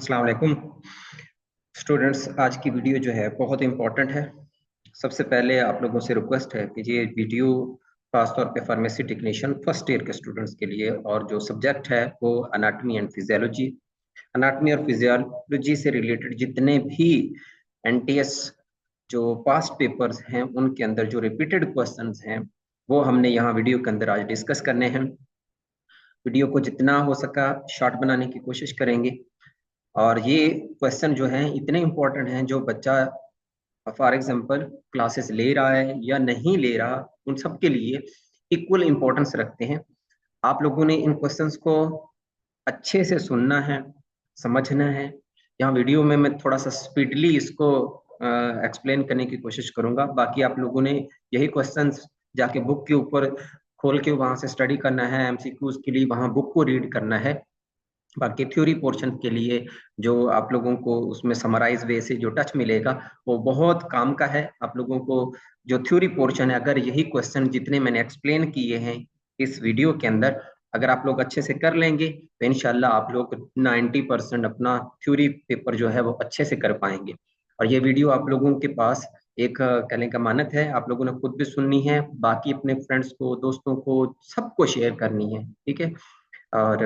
अस्सलाम वालेकुम स्टूडेंट्स। आज की वीडियो जो है बहुत इंपॉर्टेंट है। सबसे पहले आप लोगों से रिक्वेस्ट है कि ये वीडियो खासतौर पे फार्मेसी टेक्नीशियन फर्स्ट ईयर के स्टूडेंट्स के लिए, और जो सब्जेक्ट है वो अनाटमी एंड फिजियोलॉजी। अनाटमी और फिजियोलॉजी से रिलेटेड जितने भी एनटीएस जो पास्ट पेपर्स हैं उनके अंदर जो रिपीटेड क्वेश्चंस हैं वो हमने यहाँ वीडियो के अंदर आज डिस्कस करने हैं। वीडियो को जितना हो सका शॉर्ट बनाने की कोशिश करेंगे, और ये क्वेश्चन जो है इतने इम्पोर्टेंट हैं, जो बच्चा फॉर एग्जांपल क्लासेस ले रहा है या नहीं ले रहा, उन सब के लिए इक्वल इम्पोर्टेंस रखते हैं। आप लोगों ने इन क्वेश्चंस को अच्छे से सुनना है, समझना है। यहाँ वीडियो में मैं थोड़ा सा स्पीडली इसको एक्सप्लेन करने की कोशिश करूंगा। बाकी आप लोगों ने यही क्वेश्चंस जाके बुक के ऊपर खोल के वहां से स्टडी करना है। एमसीक्यूज के लिए वहां बुक को रीड करना है। बाकी थ्योरी पोर्शन के लिए जो आप लोगों को उसमें समराइज वे से जो टच मिलेगा वो बहुत काम का है। आप लोगों को जो थ्योरी पोर्शन है, अगर यही क्वेश्चन जितने मैंने एक्सप्लेन किए हैं इस वीडियो के अंदर अगर आप लोग अच्छे से कर लेंगे तो इंशाल्लाह आप लोग 90% अपना थ्योरी पेपर जो है वो अच्छे से कर पाएंगे। और ये वीडियो आप लोगों के पास एक कहने का मानत है, आप लोगों ने खुद भी सुननी है, बाकी अपने फ्रेंड्स को, दोस्तों को, सबको शेयर करनी है। ठीक है। और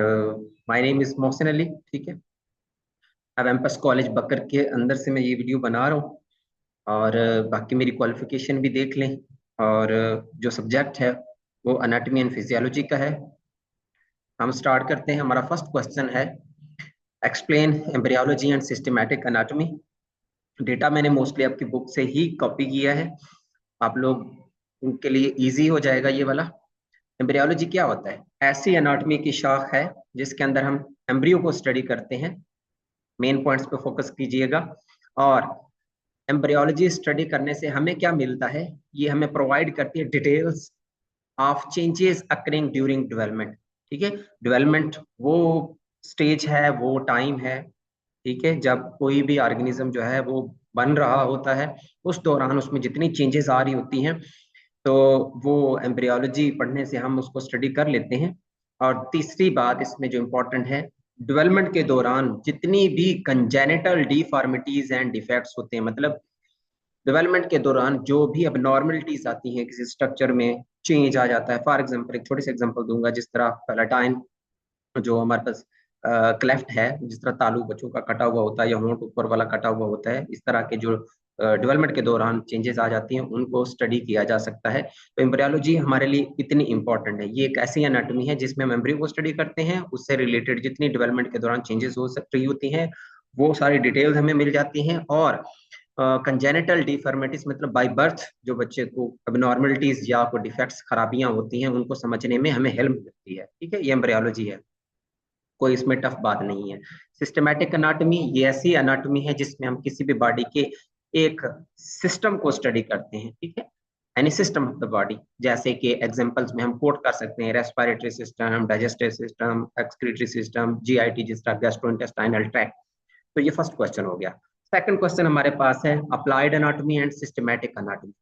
my name is Mohsin Ali. ठीक है। अब एम्पस कॉलेज बकर के अंदर से मैं ये वीडियो बना रहा हूँ। और बाकी मेरी क्वालिफिकेशन भी देख लें। और जो सब्जेक्ट है वो अनाटमी एंड फिजियोलॉजी का है। हम स्टार्ट करते हैं। हमारा फर्स्ट क्वेश्चन है explain embryology and systematic anatomy. Data मैंने मोस्टली आपकी बुक से ही कॉपी किया है, आप लोग उनके लिए इजी हो जाएगा ये वाला। एम्ब्रियोलॉजी क्या होता है? ऐसी अनाटमी की शाख है जिसके अंदर हम एम्ब्रियो को स्टडी करते हैं। मेन पॉइंट्स पे फोकस कीजिएगा। और एम्ब्रियोलॉजी स्टडी करने से हमें क्या मिलता है, ये हमें प्रोवाइड करती है details of changes occurring during development. ठीक है। डेवलपमेंट वो स्टेज है, वो टाइम है, ठीक है, जब कोई भी ऑर्गेनिज्म जो है वो बन रहा होता है, उस दौरान उसमें जितनी चेंजेस आ रही होती हैं तो वो एम्ब्रियोलॉजी पढ़ने से हम उसको स्टडी कर लेते हैं। और तीसरी बात इसमें जो इम्पोर्टेंट है, डेवलपमेंट के दौरान जितनी भी कंजेनिटल डिफॉर्मिटीज एंड डिफेक्ट्स होते हैं, मतलब डेवलपमेंट के दौरान जो भी अब नॉर्मलिटीज आती हैं, किसी स्ट्रक्चर में चेंज आ जाता है। फॉर एग्जांपल एक छोटी सी एग्जांपल दूंगा, जिस तरह पैलाटाइन जो हमारे पास क्लेफ्ट है, जिस तरह तालु बच्चों का कटा हुआ होता है या होंठ ऊपर वाला कटा हुआ होता है, इस तरह के जो डेवलपमेंट के दौरान चेंजेस आ जाती हैं उनको स्टडी किया जा सकता है। तो एम्ब्रियोलॉजी हमारे लिए इतनी इंपॉर्टेंट है। ये एक ऐसी एनाटॉमी है जिसमें हम एम्ब्रियो को स्टडी करते हैं, उससे रिलेटेड जितनी डेवलपमेंट के दौरान चेंजेस हो सकती होती हैं वो सारी डिटेल्स हमें मिल जाती हैं। और कंजेनिटल डिफॉर्मिटीज मतलब बाय बर्थ जो बच्चे को अबनॉर्मलिटीज या कोई डिफेक्ट्स खराबियां होती हैं उनको समझने में हमें हेल्प मिलती है। ठीक है, ये एम्ब्रियोलॉजी है, कोई इसमें टफ बात नहीं है। सिस्टमैटिक अनाटमी ये ऐसी अनाटमी है जिसमें हम किसी भी बॉडी के एक सिस्टम को स्टडी करते हैं। ठीक है, any system of the body. जैसे कि एग्जांपल्स में हम कोट कर सकते हैं respiratory system, digestive system, excretory system, GIT जिस तरह गैस्ट्रोइंटेस्टाइनल ट्रैक्ट। तो ये फर्स्ट क्वेश्चन हो गया। सेकंड क्वेश्चन हमारे पास है applied anatomy and systematic anatomy.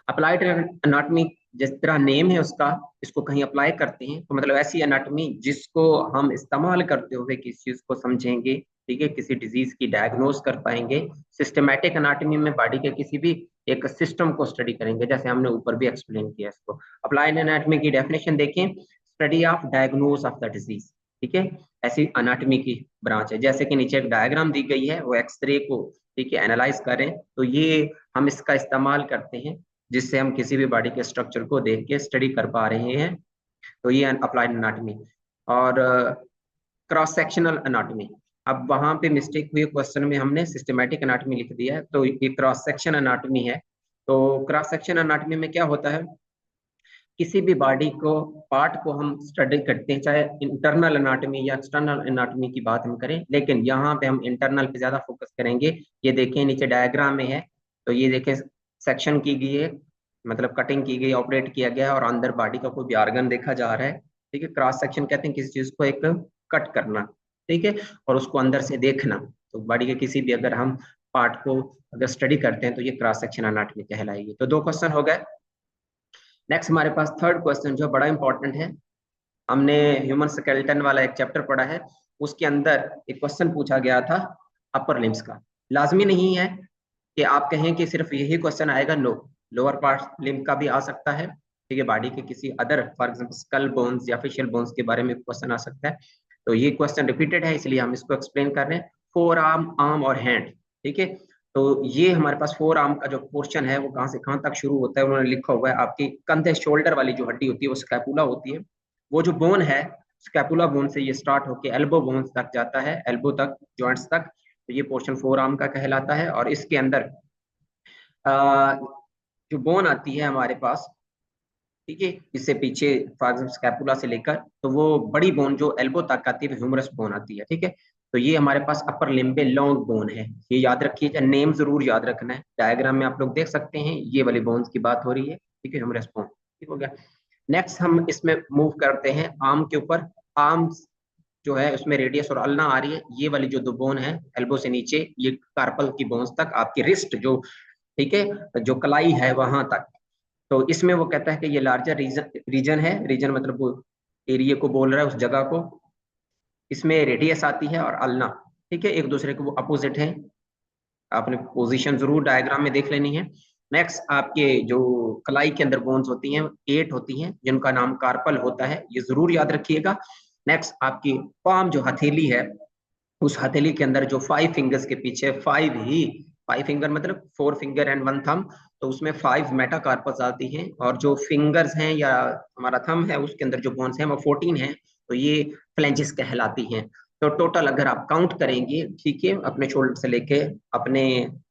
Applied anatomy जिस तरह नेम है उसका, इसको कहीं अप्लाई करते हैं तो मतलब ऐसी अनाटमी जिसको हम इस्तेमाल करते हुए किसी चीज को समझेंगे, ठीक है, किसी डिजीज की डायग्नोज कर पाएंगे। सिस्टमैटिक अनाटमी में बॉडी के किसी भी एक सिस्टम को स्टडी करेंगे, जैसे हमने ऊपर भी एक्सप्लेन किया इसको। अप्लाइड अनाटमी की डेफिनेशन देखें, study of diagnose of the disease. ठीक है, ऐसी अनाटमी की ब्रांच है। जैसे कि नीचे एक डायग्राम दी गई है, वो एक्सरे को, ठीक है, एनालाइज करें तो ये हम इसका इस्तेमाल करते हैं जिससे हम किसी भी बॉडी के स्ट्रक्चर को देख के स्टडी कर पा रहे हैं। तो ये अप्लाइड एनाटॉमी। और क्रॉस सेक्शनल एनाटॉमी, अब वहां पे मिस्टेक हुई, क्वेश्चन में हमने सिस्टमैटिक एनाटॉमी लिख दिया है, तो ये क्रॉस सेक्शन एनाटॉमी है। तो क्रॉस सेक्शन एनाटॉमी में क्या होता है, किसी भी बॉडी को पार्ट को हम स्टडी करते हैं, चाहे इंटरनल एनाटॉमी या एक्सटर्नल एनाटॉमी की बात हम करें, लेकिन यहाँ पे हम इंटरनल पे ज्यादा फोकस करेंगे। ये देखें नीचे डायग्राम में है, तो ये देखें सेक्शन की गई है, मतलब कटिंग की गई, ऑपरेट किया गया और अंदर बॉडी का कोई भी ऑर्गन देखा जा रहा है। ठीक है, क्रॉस सेक्शन कहते हैं किसी चीज को एक कट करना, ठीक है, और उसको अंदर से देखना। तो बॉडी के किसी भी अगर हम पार्ट को अगर स्टडी करते हैं तो ये क्रॉस सेक्शन एनाटॉमी कहलाएगी। तो दो क्वेश्चन हो गए। नेक्स्ट हमारे पास थर्ड क्वेश्चन जो बड़ा इंपॉर्टेंट है। हमने ह्यूमन स्केलेटन वाला एक चैप्टर पढ़ा है, उसके अंदर एक क्वेश्चन पूछा गया था अपर लिम्स का। लाजमी नहीं है कि आप कहें कि सिर्फ यही क्वेश्चन आएगा, नो, लोअर पार्ट लिम्ब का भी आ सकता है, ठीक है, बॉडी के किसी other, for example skull bones या फेशियल बोन्स के बारे में क्वेश्चन आ सकता है। तो ये क्वेश्चन रिपीटेड है इसलिए हम इसको एक्सप्लेन कर रहे हैं। फोर आर्म, आर्म और हैंड, ठीक है। तो ये हमारे पास फोर आर्म का जो पोर्शन है वो कहाँ से कहाँ तक शुरू होता है, उन्होंने लिखा हुआ है आपकी कंधे शोल्डर वाली जो हड्डी होती है वो स्कैपुला होती है। वो जो बोन है स्कैपुला बोन से ये स्टार्ट होकर एल्बो बोन्स तक जाता है, एल्बो तक, जॉइंट्स तक। तो ये पोर्शन फोर आर्म का कहलाता है। और इसके अंदर जो बोन आती है हमारे पास, ठीक है, इससे पीछे फॉर एग्जाम्पल स्कैपुला से लेकर, तो वो बड़ी बोन जो एल्बो तक आती है ह्यूमरस बोन आती है, ठीक है। तो ये हमारे पास अपर लिम्ब में लॉन्ग बोन है, ये याद रखिए, नेम जरूर याद रखना है। डायग्राम में आप लोग देख सकते हैं ये वाली बोन्स की बात हो रही है, ठीक है, ह्यूमरस बोन, ठीक हो गया। नेक्स्ट हम इसमें मूव करते हैं आर्म के ऊपर। आर्म्स जो है उसमें रेडियस और अल्ना आ रही है, ये वाली जो दो बोन है एल्बो से नीचे, ये कार्पल की बोन्स तक, आपकी रिस्ट जो, ठीक है, जो कलाई है वहां तक। तो इसमें वो कहता है कि ये लार्जर रीजन रीजन है, रीजन मतलब वो एरिया को बोल रहा है, उस जगह को। इसमें रेडियस आती है और अल्ना, ठीक है, एक दूसरे के वो अपोजिट है। आपने पोजीशन जरूर डायग्राम में देख लेनी है। नेक्स्ट आपके जो कलाई के अंदर बोन्स होती हैं 8 होती हैं, जिनका नाम कार्पल होता है, ये जरूर याद रखिएगा। नेक्स्ट आपकी पाम जो हथेली है, उस हथेली के अंदर जो 5 फिंगर्स के पीछे 5 फिंगर मतलब 4 फिंगर एंड 1 थंब, तो उसमें 5 मेटाकार्पस आती हैं। और जो फिंगर्स हैं या हमारा थंब है उसके अंदर जो बोन्स हैं वो 14 हैं, तो ये फ्लेंजेस कहलाती हैं। तो टोटल अगर आप काउंट करेंगे, ठीक है, अपने शोल्डर से लेके अपने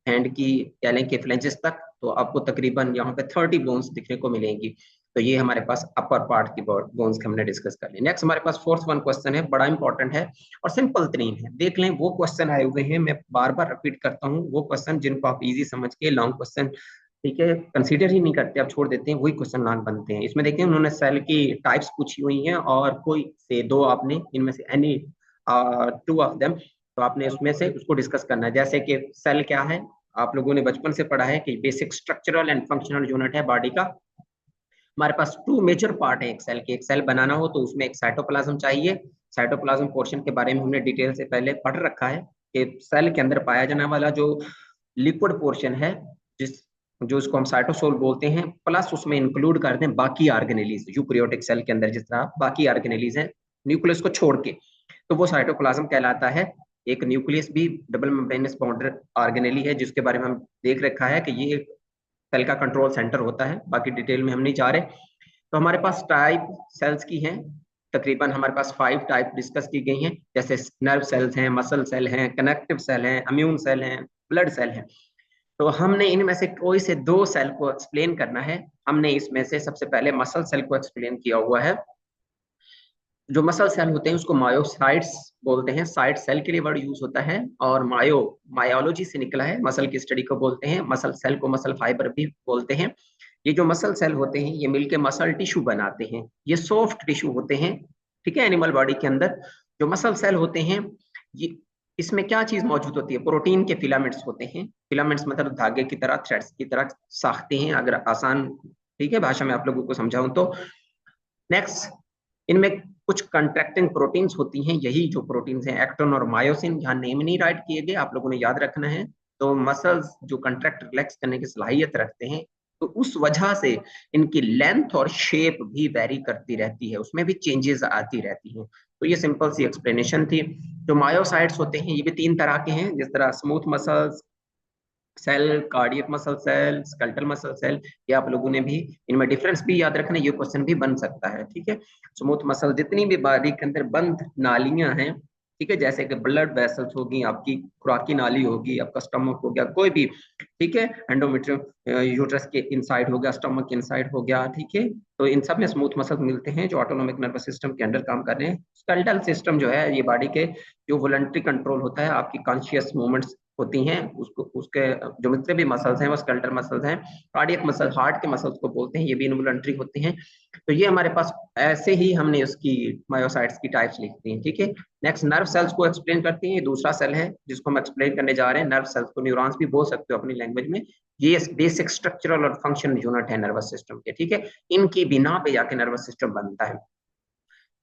हैंड की कह लें कि फ्लेंजेस तक, तो आपको तकरीबन यहाँ पे 30 बोन्स दिखने को मिलेंगी। तो ये हमारे पास अपर पार्ट की बोन्स हमने डिस्कस कर ली। नेक्स्ट हमारे पास फोर्थ वन क्वेश्चन है, बड़ा इंपॉर्टेंट है और सिंपल तरीन है। देख लें, वो क्वेश्चन आए हुए हैं, मैं बार बार रिपीट करता हूँ, वो क्वेश्चन जिनको आप इजी समझ के लॉन्ग क्वेश्चन, ठीक है, कंसीडर ही नहीं करते, आप छोड़ देते हैं, वही क्वेश्चन लॉन्ग बनते हैं। इसमें देखिए उन्होंने सेल की टाइप्स पूछी हुई हैं और कोई से दो आपने इनमें से एनी 2 ऑफ देम, तो आपने उसमें से उसको डिस्कस करना है। जैसे कि सेल क्या है, आप लोगों ने बचपन से पढ़ा है कि basic structural and functional unit है बॉडी का। हमारे पास 2 मेजर पार्ट है एक सेल के। एक सेल बनाना हो तो उसमें एक साइटोप्लाज्म चाहिए। साइटोप्लाज्म पोर्शन के बारे में हमने डिटेल से पहले पढ़ रखा है कि सेल के अंदर पाया जाने वाला जो लिक्विड पोर्शन है, जिस जो उसको हम साइटोसोल बोलते हैं, प्लस उसमें इंक्लूड कर दें बाकी ऑर्गेनेलीज, यूकैरियोटिक सेल के अंदर जिस तरह बाकी ऑर्गेनेलीज हैं न्यूक्लियस को छोड़ के, तो वो साइटोप्लाज्म कहलाता है। एक न्यूक्लियस भी डबल मेम्ब्रेनस बाउंड्री ऑर्गेनेली है, जिसके बारे में हम देख रखा है कि ये सेल का कंट्रोल सेंटर होता है, बाकी डिटेल में हम नहीं जा रहे। तो हमारे पास टाइप सेल्स की हैं, तकरीबन हमारे पास 5 टाइप डिस्कस की गई हैं, जैसे नर्व सेल्स हैं, मसल सेल हैं, कनेक्टिव सेल हैं, इम्यून सेल हैं, ब्लड सेल हैं। तो हमने इनमें से कोई से 2 सेल को एक्सप्लेन करना है। हमने इसमें से सबसे पहले मसल सेल को एक्सप्लेन किया हुआ है। जो मसल सेल होते हैं उसको मायोसाइट्स बोलते हैं, साइट सेल के लिए वर्ड यूज होता है, और मायोलॉजी से निकला है, मसल की स्टडी को बोलते हैं। मसल सेल को मसल फाइबर भी बोलते हैं। ये जो मसल सेल होते हैं ये मिलके मसल टिश्यू बनाते हैं, ये सॉफ्ट टिश्यू होते हैं, ठीक है, एनिमल बॉडी के अंदर। जो मसल सेल होते हैं ये, इसमें क्या चीज मौजूद होती है, प्रोटीन के फिलामेंट्स होते हैं। फिलामेंट्स मतलब धागे की तरह, थ्रेड्स की तरह साखते हैं, अगर आसान, ठीक है, भाषा में आप लोगों को समझाऊं तो। नेक्स्ट, इनमें कुछ कंट्रैक्टिंग प्रोटीन्स होती हैं, यही जो प्रोटीन्स हैं एक्टिन और मायोसिन, यहाँ नेम नहीं राइट किए गए, आप लोगों ने याद रखना है। तो मसल्स जो कंट्रैक्ट रिलैक्स करने की सलाहियत रखते हैं, तो उस वजह से इनकी लेंथ और शेप भी वेरी करती रहती है, उसमें भी चेंजेस आती रहती हैं। तो ये सिंपल सी एक्सप्लेनेशन थी। जो मायोसाइट्स होते हैं ये भी 3 तरह के हैं, जिस तरह smooth muscles cell, cardiac muscle cell, skeletal muscle cell, ये आप लोगों ने भी इनमें डिफरेंस भी याद रखना, ये क्वेश्चन भी बन सकता है, ठीक है। स्मूथ मसल जितनी भी बॉडी के अंदर बंद नालियां हैं, ठीक है, जैसे कि ब्लड वेसल्स होगी, आपकी खुराकी नाली होगी, आपका स्टमक हो गया, कोई भी, ठीक है, एंडोमेट्रियम यूट्रस के इनसाइड हो गया, स्टमक के इनसाइड हो गया, ठीक है। तो इन सब में स्मूथ मसल मिलते हैं जो ऑटोनोमिक नर्वस सिस्टम के अंडर काम कर रहे हैं। स्केलेटल सिस्टम जो है ये बॉडी के जो वॉलंटरी कंट्रोल होता है, आपकी कॉन्शियस मूवमेंट्स होती हैं, उसको उसके जो जितने भी मसल्स हैं वो स्केलेटल मसल्स हैं। कार्डियक मसल हार्ट के मसल्स को बोलते हैं, ये भी इनवॉलंटरी होते हैं। तो ये हमारे पास ऐसे ही हमने उसकी मायोसाइट्स की टाइप्स लिखती हैं, ठीक है। नेक्स्ट नर्व सेल्स को एक्सप्लेन करती हैं, ये दूसरा सेल है जिसको हम एक्सप्लेन करने जा रहे हैं। नर्व सेल्स को न्यूरॉन्स भी बोल सकते हो अपनी लैंग्वेज में। ये बेसिक स्ट्रक्चरल और फंक्शन यूनिट है नर्वस सिस्टम के, ठीक है। इनकी बिना पे जाके नर्वस सिस्टम बनता है।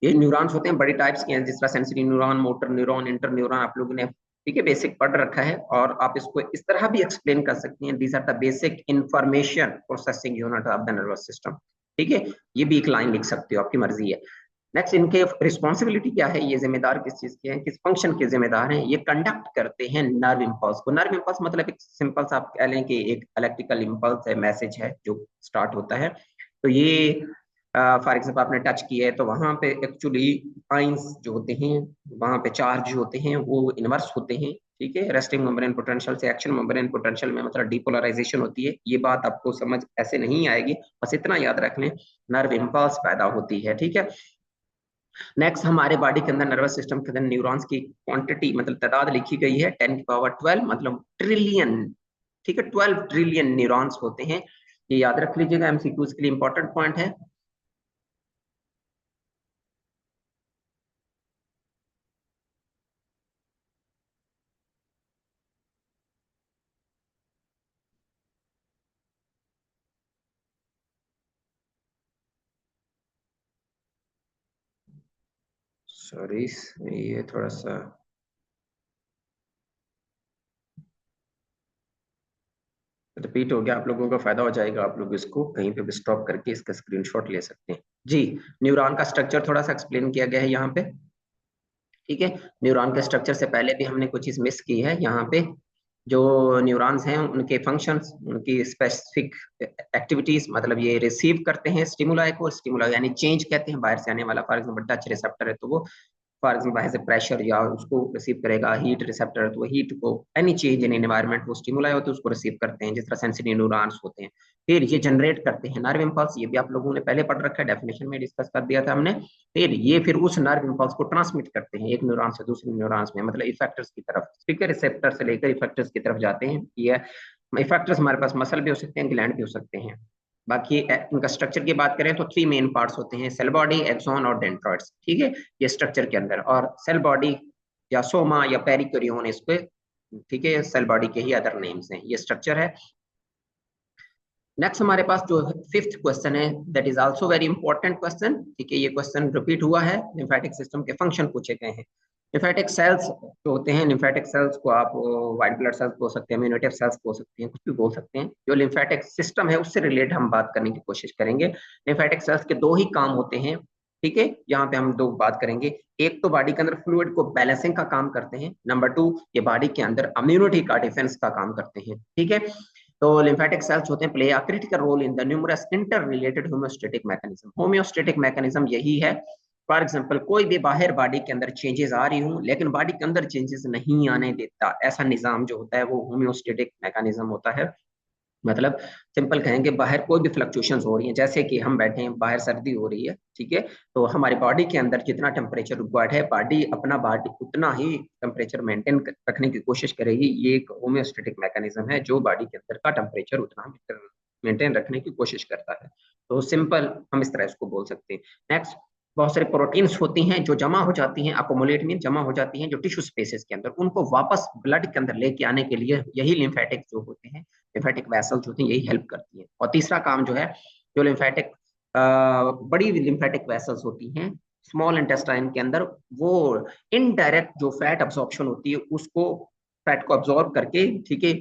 ये न्यूरॉन्स होते हैं, बड़ी टाइप्स के हैं, जिस तरह sensory neuron, motor neuron, inter neuron, आप लोगों ने ठीक है बेसिक पढ़ रखा है। और आप इसको इस तरह भी एक्सप्लेन कर सकती हैं, these are the basic information processing unit of the nervous system. ठीक है, ये भी एक लाइन लिख सकते हो, आपकी मर्जी है। नेक्स्ट, इनके रिस्पॉन्सिबिलिटी क्या है, ये जिम्मेदार किस चीज के हैं, किस फंक्शन के जिम्मेदार हैं, ये कंडक्ट करते हैं नर्व इम्पल्स को। नर्व इम्पल्स मतलब एक सिंपल सा आप कह लें कि एक इलेक्ट्रिकल इम्पल्स है, मैसेज है जो स्टार्ट होता है। तो ये फॉर एग्जाम्पल आपने टच किया है तो वहां पे एक्चुअली आइंस जो होते हैं, वहां पे चार्ज होते हैं, वो इनवर्स होते हैं। ठीक है, रेस्टिंग मेम्ब्रेन पोटेंशियल से एक्शन मेम्ब्रेन पोटेंशियल में मतलब डिपोलराइजेशन होती है। ये बात आपको समझ ऐसे नहीं आएगी, बस इतना याद रख लें, नर्व इम्पल्स पैदा होती है। ठीक है, नेक्स्ट, हमारे बॉडी के अंदर नर्वस सिस्टम के अंदर न्यूरॉन्स की क्वांटिटी मतलब तादाद लिखी गई है 10 की पावर 12, मतलब ट्रिलियन। ठीक है, 12 ट्रिलियन न्यूरॉन्स होते हैं। ये याद रख लीजिएगा, एमसीक्यूज के लिए इंपॉर्टेंट पॉइंट है। सॉरी, ये थोड़ा सा रिपीट हो गया, आप लोगों को फायदा हो जाएगा, आप लोग इसको कहीं पे भी स्टॉप करके इसका स्क्रीनशॉट ले सकते हैं। जी, न्यूरॉन का स्ट्रक्चर थोड़ा सा एक्सप्लेन किया गया है यहाँ पे। ठीक है, न्यूरॉन के स्ट्रक्चर से पहले भी हमने कुछ चीज मिस की है यहाँ पे। जो न्यूरॉन्स हैं उनके फंक्शंस, उनकी स्पेसिफिक एक्टिविटीज, मतलब ये रिसीव करते हैं स्टिमुलाई को, स्टिमुलाई यानी चेंज कहते हैं, बाहर से आने वाला। फॉर एग्जाम्पल टच रिसेप्टर है तो वो फॉर एग्जाम्पल बाहर से प्रेशर या उसको रिसीव करेगा, हीट रिसेप्टर है तो वो हीट को, एनी चेंज इन एनवायरनमेंट वो स्टिमुलाई होते हैं उसको रिसीव करते हैं, जिस तरह सेंसरी न्यूरॉन्स होते हैं। फिर ये जनरेट करते हैं नर्व इम्पल्स, ये भी आप लोगों ने पहले पढ़ रखा है, डेफिनेशन में डिस्कस कर दिया था हमने। फिर उस नर्व इम्पल्स को ट्रांसमिट करते हैं एक न्यूरॉन से दूसरे न्यूरॉन्स में, मतलब इफेक्टर्स की तरफ, ठीक है, रिसेप्टर से लेकर इफेक्टर्स की तरफ जाते हैं। ये इफेक्टर्स हमारे पास मसल भी हो सकते हैं, ग्लैंड भी हो सकते हैं। बाकी इनका स्ट्रक्चर की बात करें तो 3 मेन पार्ट्स होते हैं, सेल बॉडी, एक्सॉन और डेंड्राइट्स। ठीक है, ये स्ट्रक्चर के अंदर, और सेल बॉडी या सोमा या पेरिकोरियोन इस पे, ठीक है, सेल बॉडी के ही अदर नेम्स हैं, ये स्ट्रक्चर है। नेक्स्ट हमारे पास जो फिफ्थ क्वेश्चन है, that is also very important question. ठीक है, ये क्वेश्चन रिपीट हुआ है, लिम्फेटिक सिस्टम के फंक्शन पूछे गए हैं। लिम्फेटिक सेल्स जो होते हैं, लिम्फेटिक सेल्स को आप व्हाइट ब्लड सेल्स बोल सकते हैं, इम्यूनिटिव सेल्स बोल सकते हैं, कुछ भी बोल सकते हैं। जो लिम्फेटिक सिस्टम है उससे रिलेटेड हम बात करने की कोशिश करेंगे। लिम्फेटिक सेल्स के दो ही काम होते हैं। ठीक है, यहाँ पे हम दो बात करेंगे। एक तो बॉडी के अंदर फ्लूइड को बैलेंसिंग का काम करते हैं, नंबर 2 ये बॉडी के अंदर इम्यूनिटी का डिफेंस का काम करते हैं। ठीक है, तो लिम्फेटिक सेल्स होते हैं play a critical role in the numerous inter related homeostatic mechanism. Homeostatic mechanism यही है, फॉर एग्जांपल कोई भी बाहर बॉडी के अंदर चेंजेस आ रही हूँ लेकिन बॉडी के अंदर चेंजेस नहीं आने देता, ऐसा निजाम जो होता है वो होम्योस्टेटिक मैकेनिज्म होता है। मतलब सिंपल कहेंगे, बाहर कोई भी फ्लक्चुएशंस हो रही हैं, जैसे कि हम बैठे हैं बाहर सर्दी हो रही है, ठीक है, तो हमारी बॉडी के अंदर जितना टेम्परेचर रिक्वायर्ड है, बॉडी अपना बॉडी उतना ही टेम्परेचर मेंटेन रखने की कोशिश करेगी। ये एक होम्योस्टेटिक मैकेनिज्म है जो बॉडी के अंदर का टेम्परेचर उतना मेंटेन रखने की कोशिश करता है। तो सिंपल हम इस तरह इसको बोल सकते हैं। नेक्स्ट, बहुत सारी प्रोटीन्स होती हैं जो जमा हो जाती हैं, अकोमोलेट में जमा हो जाती हैं जो टिश्यू स्पेसेस के अंदर, उनको वापस ब्लड के अंदर लेके आने के लिए यही लिम्फेटिक जो होते हैं, लिम्फेटिक वेसल्स होती हैं, यही हेल्प करती हैं। और तीसरा काम जो है, जो लिम्फेटिक बड़ी लिम्फेटिक वेसल्स होती हैं स्मॉल इंटेस्टाइन के अंदर, वो इनडायरेक्ट जो फैट अब्सॉर्प्शन होती है उसको, फैट को अब्सॉर्ब करके, ठीक है,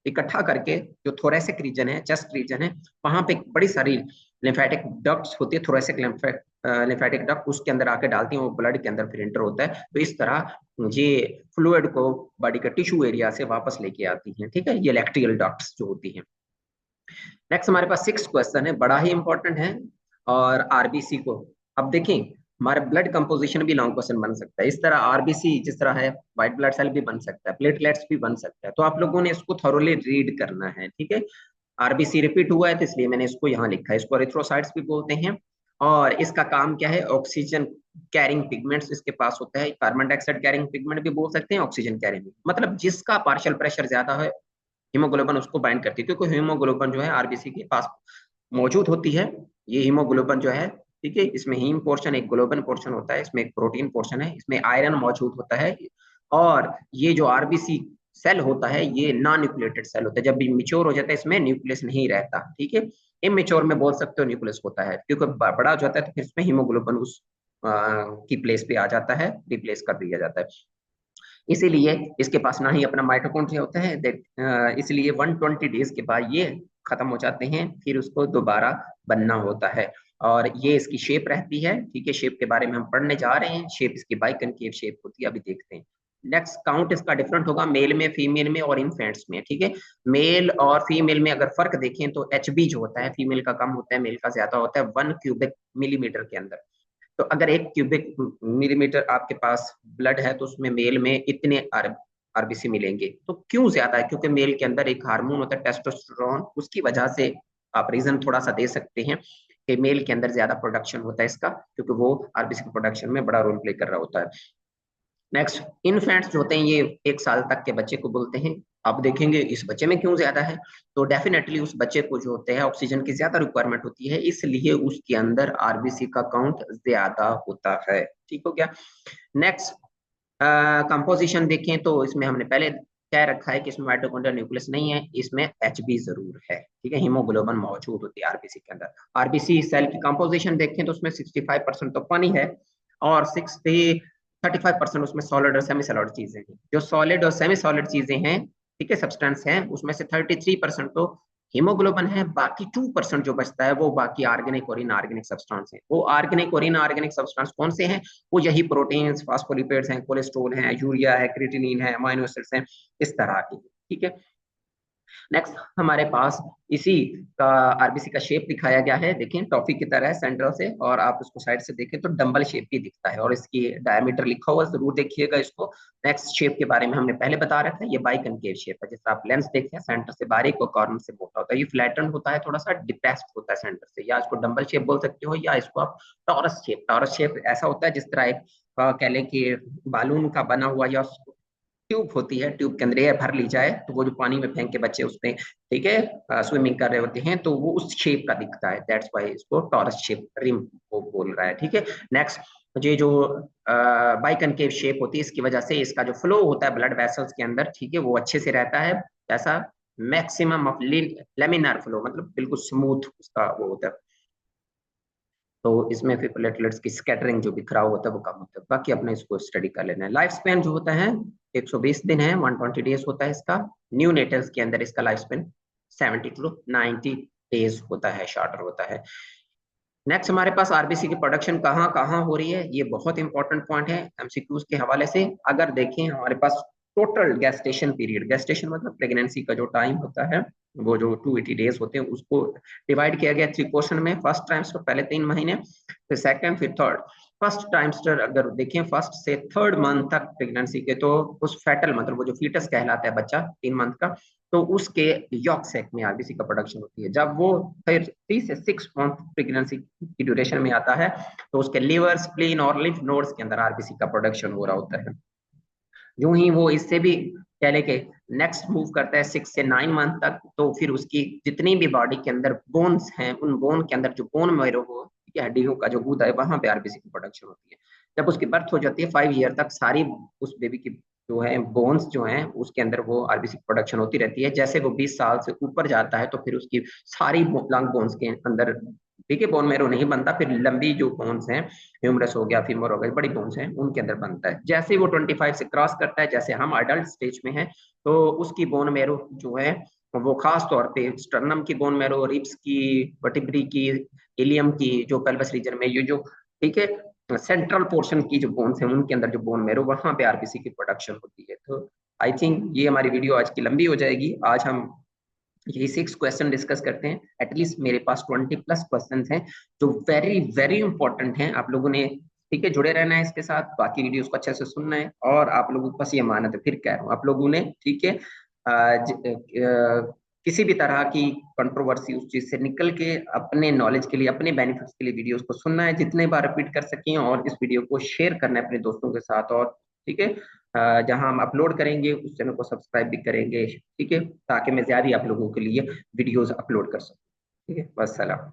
इकट्ठा करके, जो थोरेसिक रीजन है, चेस्ट रीजन है, वहां पे बड़ी सारी लिम्फेटिक डक्ट्स होती है, थोरेसिक लिम्फेटिक डक्ट उसके अंदर आके डालती हैं, वो ब्लड के अंदर फिर एंटर होता है। तो इस तरह ये फ्लूइड को बॉडी के टिश्यू एरिया से वापस लेके आती हैं। ठीक है, ये लैक्टियल डक्ट्स जो होती हैं। नेक्स्ट हमारे पास 6 क्वेश्चन है, बड़ा ही इंपॉर्टेंट है। और आरबीसी को अब देखें, हमारे ब्लड कंपोजिशन भी लॉन्ग क्वेश्चन बन सकता है। इस तरह आरबीसी जिस तरह है, व्हाइट ब्लड सेल भी बन सकता है, प्लेटलेट्स भी बन सकता है। तो आप लोगों ने इसको थोरोली रीड करना है। ठीक है, आरबीसी रिपीट हुआ है तो इसलिए मैंने इसको यहाँ लिखा है। इसको एरिथ्रोसाइट्स भी बोलते हैं। और इसका काम क्या है, ऑक्सीजन कैरिंग पिगमेंट्स इसके पास होता है, कार्बन डाइऑक्साइड कैरिंग पिगमेंट भी बोल सकते हैं, ऑक्सीजन कैरिंग, मतलब जिसका पार्शियल प्रेशर ज्यादा है हीमोग्लोबिन उसको बाइंड करती है, क्योंकि हीमोग्लोबिन जो है आरबीसी के पास मौजूद होती है। ये हीमोग्लोबिन जो है, ठीक है, इसमें हीम पोर्शन एक, ग्लोबिन पोर्शन होता है, इसमें एक प्रोटीन पोर्शन है, इसमें आयरन मौजूद होता है। और ये जो आरबीसी सेल होता है ये नॉन न्यूक्लिएटेड सेल होता है, जब भी मिच्योर हो जाता है इसमें न्यूक्लियस नहीं रहता। ठीक है, इमेच्योर में बोल सकते हो न्यूक्लियस होता है, क्योंकि बड़ा हो जाता है तो फिर इसमें हीमोग्लोबिन उस की प्लेस पे आ जाता है, रिप्लेस कर दिया जाता है। इसीलिए इसके पास ना ही अपना माइटोकॉन्ड्रिया होता है, इसलिए 120 डेज के बाद ये खत्म हो जाते हैं, फिर उसको दोबारा बनना होता है। और ये इसकी शेप रहती है, ठीक है, शेप के बारे में हम पढ़ने जा रहे हैं। शेप इसकी बाइकनकेव शेप होती है, अभी देखते हैं। नेक्स्ट, काउंट इसका डिफरेंट होगा मेल में, फीमेल में और इन्फेंट्स में, ठीक है। मेल और फीमेल में अगर फर्क देखें तो एचबी जो होता है फीमेल का कम होता है, मेल का ज्यादा होता है 1 क्यूबिक मिलीमीटर के अंदर। तो अगर 1 क्यूबिक मिलीमीटर आपके पास ब्लड है तो उसमें मेल में इतने आरबीसी मिलेंगे। तो क्यों ज्यादा है? क्योंकि मेल के अंदर एक हार्मोन होता है टेस्टोस्टेरोन, उसकी वजह से आप रीजन थोड़ा सा दे सकते हैं कि मेल के अंदर ज्यादा प्रोडक्शन होता है इसका, क्योंकि वो आरबीसी के प्रोडक्शन में बड़ा रोल प्ले कर रहा होता है। नेक्स्ट, इनफेंट्स जो होते हैं ये 1 साल तक के बच्चे को बोलते हैं। आप देखेंगे इस बच्चे में क्यों ज्यादा है, तो डेफिनेटली उस बच्चे को जो होते हैं ऑक्सीजन की ज्यादा रिक्वायरमेंट होती है, इसलिए उसके अंदर आरबीसी का काउंट ज्यादा होता है। ठीक हो गया। नेक्स्ट, कंपोजिशन देखें तो इसमें हमने पहले कह रखा है कि इसमें माइटोकॉन्ड्रियल न्यूक्लियस नहीं है, इसमें एचबी जरूर है, ठीक है, हीमोग्लोबिन मौजूद होती है आरबीसी के अंदर। आरबीसी सेल की कंपोजिशन देखें तो उसमें 65% तो पानी है और 35% उसमें सॉलिड और सेमी सॉलिड चीजें हैं। जो सॉलिड और सेमी सॉलिड चीजें हैं, ठीक है, सब्सटेंस हैं, उसमें से 33% तो हीमोग्लोबिन है, बाकी 2% जो बचता है वो बाकी ऑर्गेनिक और इनऑर्गेनिक सब्सटेंस है। वो ऑर्गेनिक और इनऑर्गेनिक सब्सटेंस कौन से हैं? वो यही प्रोटीन्स, फास्फोलिपिड्स हैं, कोलेस्ट्रॉल हैं, यूरिया है, क्रिएटिनिन है, अमीनो एसिड्स हैं, इस तरह की, ठीक है। नेक्स्ट, हमारे पास इसी का आरबीसी का शेप दिखाया गया है, देखें टॉफी की तरह है सेंटर से, और आप उसको साइड से देखें तो डंबल शेप भी दिखता है, और इसकी डायमीटर लिखा हुआ जरूर देखिएगा इसको। नेक्स्ट, शेप के बारे में हमने पहले बता रखा है, ये बाइकनकेव शेप है, जैसे आप लेंस देखते हैं सेंटर से बारीक और कॉर्नर से मोटा होता है। ये फ्लैटन होता है, थोड़ा सा डिप्रेस्ड होता है सेंटर से, या इसको डंबल शेप बोल सकते हो, या इसको आप टॉरस शेप। टॉरस शेप ऐसा होता है जिस तरह एक कह लें कि बालून का बना हुआ या ट्यूब होती है, ट्यूब के अंदर एयर भर ली जाए तो वो जो पानी में फेंक के बच्चे उसमें, ठीक है, स्विमिंग कर रहे होते हैं, तो वो उस शेप का दिखता है, दैट्स व्हाई इसको टॉरस शेप रिम वो बोल रहा है, ठीक है। नेक्स्ट, ये जो बाइकनकेव शेप होती है, इसकी वजह से इसका जो फ्लो होता है ब्लड वेसल्स के अंदर, ठीक है, वो अच्छे से रहता है। ऐसा मैक्सिमम ऑफ लेमिनार फ्लो, मतलब बिल्कुल स्मूथ उसका वो होता है। तो इसमें फिर प्लेटलेट्स की स्कैटरिंग जो बिखरा होता है वो कम होता है। बाकी अपने इसको स्टडी कर लेना है। लाइफ स्पेन जो होता है 120 दिन है, 120 डेज होता है इसका। न्यू नेटल्स के अंदर इसका लाइफ स्पेन 70 टू 90 डेज होता है, शॉर्टर होता है। नेक्स्ट, हमारे पास आरबीसी की प्रोडक्शन कहाँ कहाँ हो रही है, ये बहुत इंपॉर्टेंट पॉइंट है एमसीक्यूज के हवाले से। अगर देखें हमारे पास टोटल गेस्टेशन पीरियड, गेस्टेशन मतलब प्रेगनेंसी का जो टाइम होता है, वो जो 280 डेज होते हैं, उसको डिवाइड किया गया 3 पोर्शन में। फर्स्ट ट्राइमेस्टर पहले 3 महीने, फिर सेकंड, फिर थर्ड। फर्स्ट ट्राइमेस्टर अगर देखें फर्स्ट से थर्ड मंथ तक प्रेगनेंसी के, तो उस फेटल मतलब वो जो फीटस कहलाता है बच्चा 3 मंथ का, तो उसके यॉर्क सैक में आरबीसी का प्रोडक्शन होती है। जब वो फिर 3 से 6 मंथ प्रेगनेंसी की ड्यूरेशन में आता है, तो उसके लिवर, स्प्लीन और लिम्फ नोड्स के अंदर आरबीसी का प्रोडक्शन हो रहा होता है। यूं ही वो इससे भी कह ले के नेक्स्ट मूव करता है 6 से 9 मंथ तक, तो फिर उसकी जितनी भी बॉडी के अंदर बोन्स हैं, उन बोन के अंदर जो बोन मैरो हो, हड्डियों का जो गुदा है, वहां पे आरबीसी की प्रोडक्शन होती है। जब उसकी बर्थ हो जाती है 5 ईयर तक सारी उस बेबी की जो है बोन्स जो हैं उसके अंदर वो आरबीसी की प्रोडक्शन होती रहती है। जैसे वो 20 साल से ऊपर जाता है तो फिर उसकी सारी लंग बोन्स के अंदर, ठीक है, बोन मैरो नहीं बनता, फिर लंबी जो बोन्स हैं, ह्यूमरस हो गया, फीमर हो गया, बड़ी बोन्स हैं, उनके अंदर बनता है। जैसे वो 25 से क्रॉस करता है, जैसे हम अडल्ट स्टेज में हैं, तो उसकी बोन मैरो जो है वो खास तौर पे स्टर्नम की बोन मैरो, रिब्स की, वर्टिब्री की, इलियम की, जो पेल्विस रीजन में ये जो, ठीक है, सेंट्रल पोर्शन की जो बोन्स हैं उनके अंदर जो बोन मैरो, वहां पे आरबीसी की प्रोडक्शन होती है। तो आई थिंक ये हमारी वीडियो आज की लंबी हो जाएगी। आज हम यही 6 क्वेश्चन डिस्कस करते हैं। एटलीस्ट मेरे पास 20+ क्वेश्चन हैं जो वेरी वेरी इंपॉर्टेंट हैं। आप लोगों ने, ठीक है, जुड़े रहना है इसके साथ, बाकी वीडियोस को अच्छे से सुनना है, और आप लोगों के पास ये अमानत है, फिर कह रहा हूँ आप लोगों ने, ठीक है, किसी भी तरह की कंट्रोवर्सी उस चीज से निकल के अपने नॉलेज के लिए, अपने बेनिफिट्स के लिए वीडियोस को सुनना है, जितने बार रिपीट कर सकें, और इस वीडियो को शेयर करना है अपने दोस्तों के साथ। और ठीक है, जहां हम अपलोड करेंगे उस चैनल को सब्सक्राइब भी करेंगे, ठीक है, ताकि मैं ज्यादा आप लोगों के लिए वीडियोस अपलोड कर सकूं। ठीक है, बस सलाम।